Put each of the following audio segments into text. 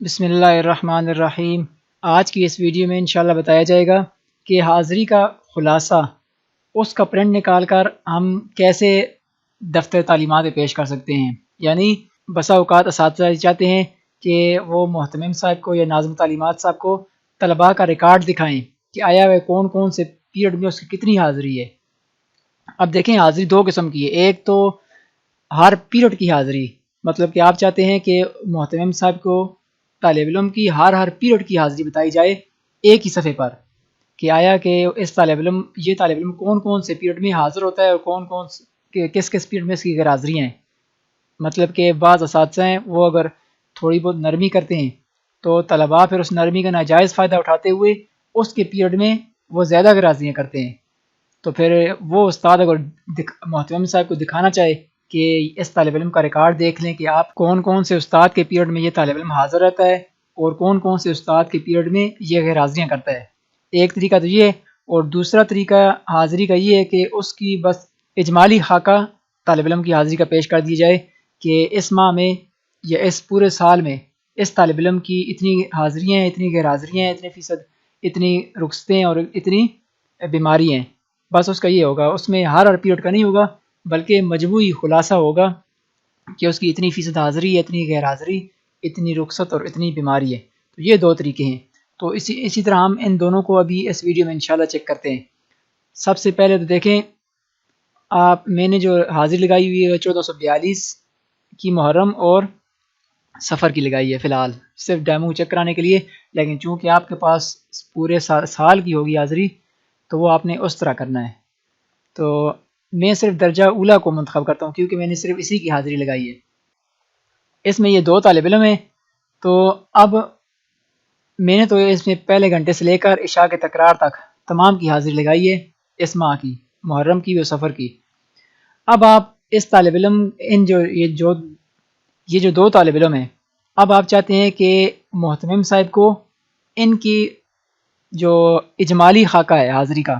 بسم اللہ الرحمن الرحیم۔ آج کی اس ویڈیو میں انشاءاللہ بتایا جائے گا کہ حاضری کا خلاصہ، اس کا پرنٹ نکال کر ہم کیسے دفتر تعلیمات میں پیش کر سکتے ہیں۔ یعنی بسا اوقات اساتذہ چاہتے ہیں کہ وہ محتمم صاحب کو یا ناظم تعلیمات صاحب کو طلباء کا ریکارڈ دکھائیں کہ آیا وہ کون کون سے پیریڈ میں اس کی کتنی حاضری ہے۔ اب دیکھیں، حاضری دو قسم کی ہے۔ ایک تو ہر پیریڈ کی حاضری، مطلب کہ آپ چاہتے ہیں کہ محتمم صاحب کو طالب علم کی ہر پیریڈ کی حاضری بتائی جائے ایک ہی صفحے پر، کہ آیا کہ اس یہ طالب علم کون کون سے پیریڈ میں حاضر ہوتا ہے اور کس پیریڈ میں اس کی غیر حاضری ہیں۔ مطلب کہ بعض اساتذہ ہیں وہ اگر تھوڑی بہت نرمی کرتے ہیں تو طلباء پھر اس نرمی کا ناجائز فائدہ اٹھاتے ہوئے اس کے پیریڈ میں وہ زیادہ غیر حاضریاں کرتے ہیں۔ تو پھر وہ استاد اگر محتمم صاحب کو دکھانا چاہے کہ اس طالب علم کا ریکارڈ دیکھ لیں کہ آپ کون کون سے استاد کے پیریڈ میں یہ طالب علم حاضر رہتا ہے اور کون کون سے استاد کے پیریڈ میں یہ غیر حاضریاں کرتا ہے۔ ایک طریقہ تو یہ ہے، اور دوسرا طریقہ حاضری کا یہ ہے کہ اس کی بس اجمالی خاکہ طالب علم کی حاضری کا پیش کر دی جائے کہ اس ماہ میں یا اس پورے سال میں اس طالب علم کی اتنی حاضریاں ہیں، اتنی غیر حاضریاں ہیں، اتنے فیصد، اتنی رخصتیں اور اتنی بیماری ہیں۔ بس اس کا یہ ہوگا، اس میں ہر پیریڈ کا نہیں ہوگا بلکہ مجموعی خلاصہ ہوگا کہ اس کی اتنی فیصد حاضری ہے، اتنی غیر حاضری، اتنی رخصت اور اتنی بیماری ہے۔ تو یہ دو طریقے ہیں۔ تو اسی طرح ہم ان دونوں کو ابھی اس ویڈیو میں انشاءاللہ چیک کرتے ہیں۔ سب سے پہلے تو دیکھیں، میں نے جو حاضری لگائی ہوئی ہے 1442 کی محرم اور سفر کی لگائی ہے فی الحال، صرف ڈیمو چیک کرانے کے لیے، لیکن چونکہ آپ کے پاس پورے سال کی ہوگی حاضری تو وہ آپ نے اس طرح کرنا ہے۔ تو میں صرف درجہ اولا کو منتخب کرتا ہوں کیونکہ میں نے صرف اسی کی حاضری لگائی ہے۔ اس میں یہ دو طالب علم ہیں، تو اب میں نے تو اس میں پہلے گھنٹے سے لے کر عشاء کے تکرار تک تمام کی حاضری لگائی ہے، اس ماہ کی، محرم کی و سفر کی۔ اب آپ اس طالب علم یہ جو دو طالب علم ہیں، اب آپ چاہتے ہیں کہ محتمم صاحب کو ان کی جو اجمالی خاکہ ہے حاضری کا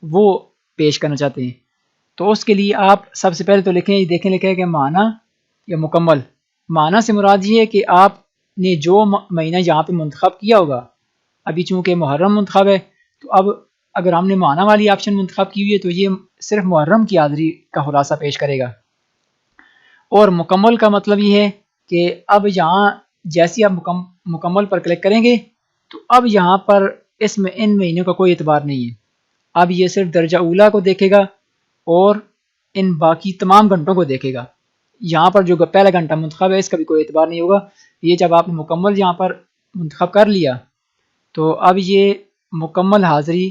وہ پیش کرنا چاہتے ہیں۔ تو اس کے لیے آپ سب سے پہلے تو دیکھیں لکھیں کہ معنی یا مکمل۔ معنی سے مراد یہ ہے کہ آپ نے جو مہینہ یہاں پہ منتخب کیا ہوگا، ابھی چونکہ محرم منتخب ہے تو اب اگر ہم نے معنی والی آپشن منتخب کی ہوئی ہے تو یہ صرف محرم کی حاضری کا خلاصہ پیش کرے گا۔ اور مکمل کا مطلب یہ ہے کہ اب یہاں جیسی آپ مکمل پر کلک کریں گے تو اب یہاں پر ان مہینوں کا کوئی اعتبار نہیں ہے۔ اب یہ صرف درجہ اولا کو دیکھے گا اور ان باقی تمام گھنٹوں کو دیکھے گا۔ یہاں پر جو پہلا گھنٹہ منتخب ہے اس کا بھی کوئی اعتبار نہیں ہوگا۔ یہ جب آپ نے مکمل یہاں پر منتخب کر لیا تو اب یہ مکمل حاضری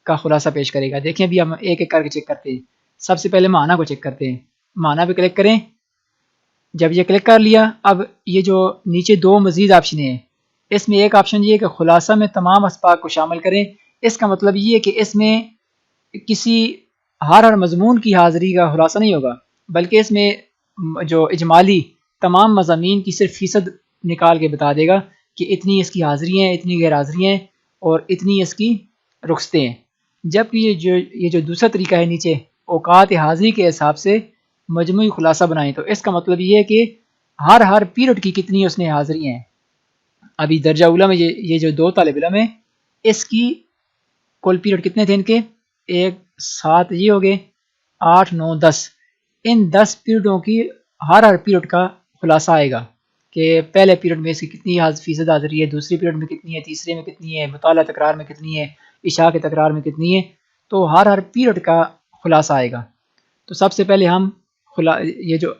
کا خلاصہ پیش کرے گا۔ دیکھیں ابھی ہم ایک ایک کر کے چیک کرتے ہیں۔ سب سے پہلے معنی کو چیک کرتے ہیں۔ معنی پہ کلک کریں۔ جب یہ کلک کر لیا، اب یہ جو نیچے دو مزید آپشنیں ہیں، اس میں ایک آپشن یہ ہے کہ خلاصہ میں تمام اسباق کو شامل کریں۔ اس کا مطلب یہ ہے کہ اس میں کسی ہر مضمون کی حاضری کا خلاصہ نہیں ہوگا، بلکہ اس میں جو اجمالی تمام مضامین کی صرف فیصد نکال کے بتا دے گا کہ اتنی اس کی حاضری ہیں، اتنی غیر حاضری ہیں اور اتنی اس کی رخصتیں ہیں۔ جبکہ یہ جو دوسرا طریقہ ہے نیچے اوقات حاضری کے حساب سے مجموعی خلاصہ بنائیں، تو اس کا مطلب یہ ہے کہ ہر پیریڈ کی کتنی اس نے حاضری ہیں۔ ابھی درجہ اولا میں یہ جو دو طالب علم ہیں، اس کی کل پیریڈ کتنے تھے ان کے؟ 1 7 یہ ہو گئے، 8 9 10۔ ان 10 پیریڈوں کی ہر پیریڈ کا خلاصہ آئے گا کہ پہلے پیریڈ میں اس کی کتنی فیصد حاضری ہے، دوسری پیریڈ میں کتنی ہے، تیسرے میں کتنی ہے، مطالعہ تکرار میں کتنی ہے، عشاء کے تکرار میں کتنی ہے۔ تو ہر پیریڈ کا خلاصہ آئے گا۔ تو سب سے پہلے ہم یہ جو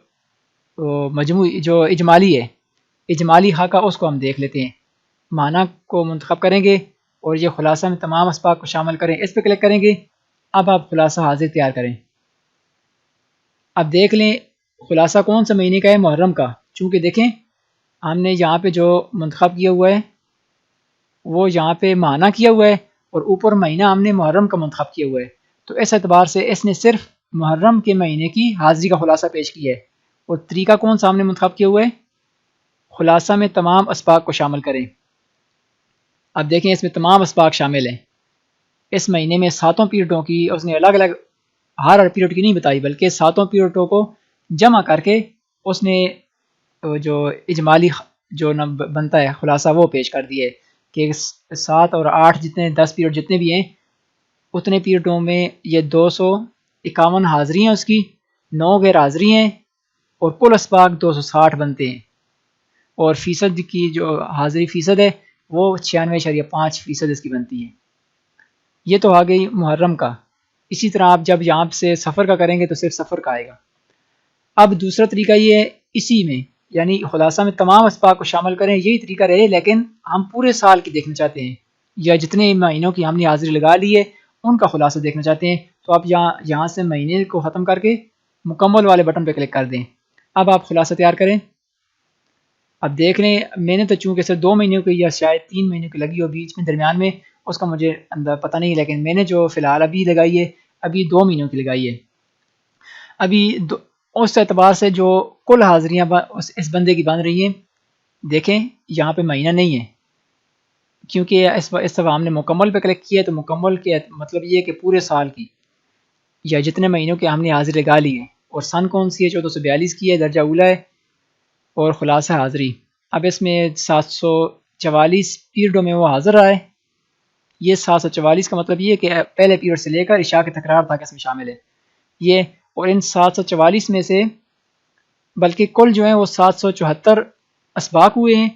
مجموعی جو اجمالی ہے، اجمالی خاکہ، اس کو ہم دیکھ لیتے ہیں۔ معنی کو منتخب کریں گے اور یہ خلاصہ میں تمام اسباق کو شامل کریں، اس پہ کلک کریں گے۔ اب آپ خلاصہ حاضر تیار کریں۔ اب دیکھ لیں خلاصہ کون سا مہینے کا ہے؟ محرم کا۔ چونکہ دیکھیں ہم نے یہاں پہ جو منتخب کیا ہوا ہے وہ یہاں پہ معنی کیا ہوا ہے اور اوپر مہینہ ہم نے محرم کا منتخب کیا ہوا ہے، تو اس اعتبار سے اس نے صرف محرم کے مہینے کی حاضری کا خلاصہ پیش کیا ہے۔ اور طریقہ کون سا ہم نے منتخب کیا ہوا ہے؟ خلاصہ میں تمام اسباق کو شامل کریں۔ اب دیکھیں اس میں تمام اسباق شامل ہیں۔ اس مہینے میں 7 پیریڈوں کی اس نے الگ الگ ہر پیریڈ کی نہیں بتائی، بلکہ 7 پیریڈوں کو جمع کر کے اس نے جو اجمالی جو بنتا ہے خلاصہ وہ پیش کر دیے کہ 7 اور 8 جتنے 10 پیریڈ جتنے بھی ہیں اتنے پیریڈوں میں یہ 251 حاضری ہیں اس کی، 9 غیر حاضری ہیں، اور کل اسباق 260 بنتے ہیں، اور فیصد کی جو حاضری فیصد ہے وہ 96.5% اس کی بنتی ہے۔ یہ تو آ گئی محرم کا۔ اسی طرح آپ جب یہاں سے سفر کا کریں گے تو صرف سفر کا آئے گا۔ اب دوسرا طریقہ یہ ہے اسی میں، یعنی خلاصہ میں تمام اسباق کو شامل کریں، یہی طریقہ رہے لیکن ہم پورے سال کی دیکھنا چاہتے ہیں، یا جتنے مہینوں کی ہم نے حاضری لگا لی ہے ان کا خلاصہ دیکھنا چاہتے ہیں، تو آپ یہاں سے مہینے کو ختم کر کے مکمل والے بٹن پہ کلک کر دیں۔ اب آپ خلاصہ تیار کریں۔ اب دیکھ لیں، میں نے تو چونکہ صرف 2 مہینوں کی یا شاید 3 مہینوں کی لگی ہو بیچ میں درمیان میں، اس کا مجھے پتہ نہیں، لیکن میں نے جو فی الحال ابھی لگائی ہے ابھی 2 مہینوں کی لگائی ہے۔ ابھی اس اعتبار سے جو کل حاضریاں اس بندے کی بن رہی ہیں، دیکھیں یہاں پہ مہینہ نہیں ہے، کیونکہ اس دفعہ ہم نے مکمل پہ کلک کیا ہے، تو مکمل کے مطلب یہ ہے کہ پورے سال کی یا جتنے مہینوں کے ہم نے حاضری لگا لی ہے، اور سن کون سی ہے، 1442 کی ہے، درجہ اولا ہے، اور خلاصہ حاضری۔ اب اس میں 744 پیریڈوں میں وہ حاضر رہا ہے۔ یہ 744 کا مطلب یہ ہے کہ پہلے پیریڈ سے لے کر عشاء کے تکرار تک اس میں شامل ہے یہ، اور ان 744 میں سے بلکہ کل جو ہیں وہ 774 اسباق ہوئے ہیں،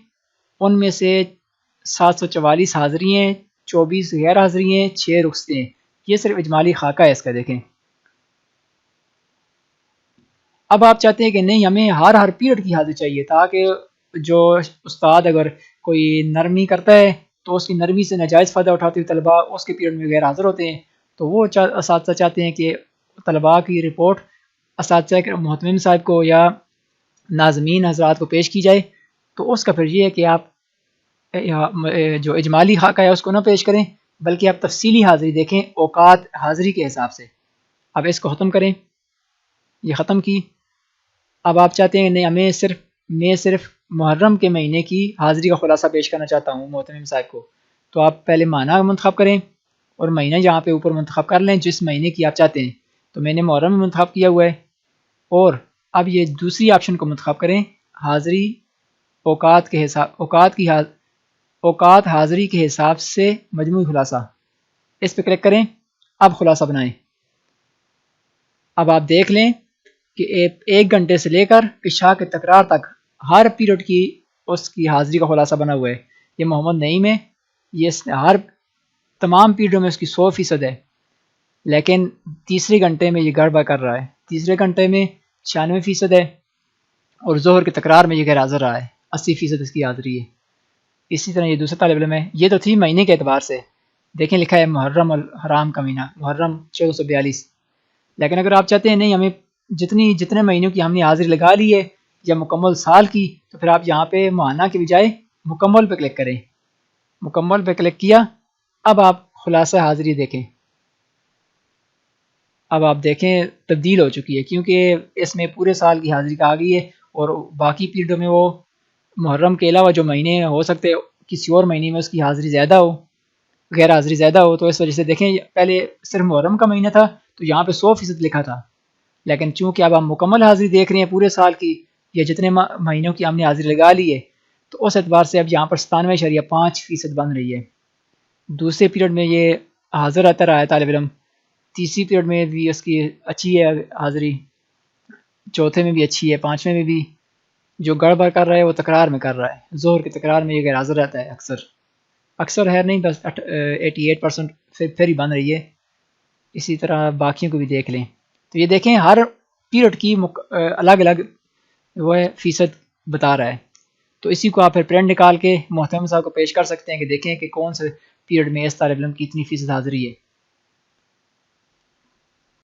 ان میں سے 744 حاضری ہیں، 24 غیر حاضری ہیں، 6 رخصتیں ہیں۔ یہ صرف اجمالی خاکہ ہے اس کا، دیکھیں۔ اب آپ چاہتے ہیں کہ نہیں ہمیں ہر پیریڈ کی حاضری چاہیے، تاکہ جو استاد اگر کوئی نرمی کرتا ہے تو اس کی نرمی سے ناجائز فائدہ اٹھاتے ہوئے طلباء اس کے پیریڈ میں غیر حاضر ہوتے ہیں، تو وہ اساتذہ چاہتے ہیں کہ طلباء کی رپورٹ اساتذہ محتمم صاحب کو یا ناظمین حضرات کو پیش کی جائے، تو اس کا پھر یہ ہے کہ آپ جو اجمالی خاکہ ہے اس کو نہ پیش کریں، بلکہ آپ تفصیلی حاضری دیکھیں اوقات حاضری کے حساب سے۔ اب اس کو ختم کریں، یہ ختم کی۔ اب آپ چاہتے ہیں نہیں میں صرف محرم کے مہینے کی حاضری کا خلاصہ پیش کرنا چاہتا ہوں محتمم صاحب کو، تو آپ پہلے ماہ منتخب کریں اور مہینہ یہاں پہ اوپر منتخب کر لیں جس مہینے کی آپ چاہتے ہیں، تو میں نے محرم منتخب کیا ہوا ہے، اور اب یہ دوسری آپشن کو منتخب کریں، حاضری اوقات حاضری کے حساب سے مجموعی خلاصہ، اس پہ کلک کریں۔ اب خلاصہ بنائیں۔ اب آپ دیکھ لیں کہ 1 گھنٹے سے لے کر عشاء کے تکرار تک ہر پیریڈ کی اس کی حاضری کا خلاصہ بنا ہوا ہے۔ یہ محمد نعیم ہے، یہ ہر تمام پیریڈوں میں اس کی 100% ہے، لیکن تیسرے گھنٹے میں یہ گڑبڑ کر رہا ہے، تیسرے گھنٹے میں 96% ہے، اور ظہر کے تکرار میں یہ غیر حاضر رہا ہے، 80% اس کی حاضری ہے۔ اسی طرح یہ دوسرا طالب علم ہے، یہ تو تھی مہینے کے اعتبار سے، دیکھیں لکھا ہے محرم الحرام کا مہینہ، محرم 1442، لیکن اگر آپ چاہتے ہیں نہیں ہمیں جتنے مہینوں کی ہم نے حاضری لگا لی ہے یا مکمل سال کی، تو پھر آپ یہاں پہ ماہانہ کے بجائے مکمل پہ کلک کریں۔ مکمل پہ کلک کیا، اب آپ خلاصہ حاضری دیکھیں۔ اب آپ دیکھیں تبدیل ہو چکی ہے، کیونکہ اس میں پورے سال کی حاضری کا آ گئی ہے، اور باقی پیریڈوں میں وہ محرم کے علاوہ جو مہینے ہو سکتے کسی اور مہینے میں اس کی حاضری زیادہ ہو، غیر حاضری زیادہ ہو، تو اس وجہ سے دیکھیں پہلے صرف محرم کا مہینہ تھا تو یہاں پہ 100% لکھا تھا، لیکن چونکہ اب ہم مکمل حاضری دیکھ رہے ہیں پورے سال کی یا جتنے مہینوں کی ہم نے حاضری لگا لی ہے، تو اس اعتبار سے اب یہاں پر 97.5% بن رہی ہے۔ دوسرے پیریڈ میں یہ حاضر رہتا رہا ہے طالب علم، تیسری پیریڈ میں بھی اس کی اچھی ہے حاضری، چوتھے میں بھی اچھی ہے، پانچویں میں بھی۔ جو گڑبڑ کر رہا ہے وہ تکرار میں کر رہا ہے، ظہر کے تکرار میں یہ غیر حاضر رہتا ہے اکثر ہے نہیں، بس 88% پھر ہی بن رہی ہے۔ اسی طرح باقیوں کو بھی دیکھ لیں، تو یہ دیکھیں ہر پیریڈ کی الگ الگ وہ فیصد بتا رہا ہے، تو اسی کو آپ پھر پرنٹ نکال کے محترم صاحب کو پیش کر سکتے ہیں کہ دیکھیں کہ کون سے پیریڈ میں اس طالب علم کی اتنی فیصد حاضری ہے۔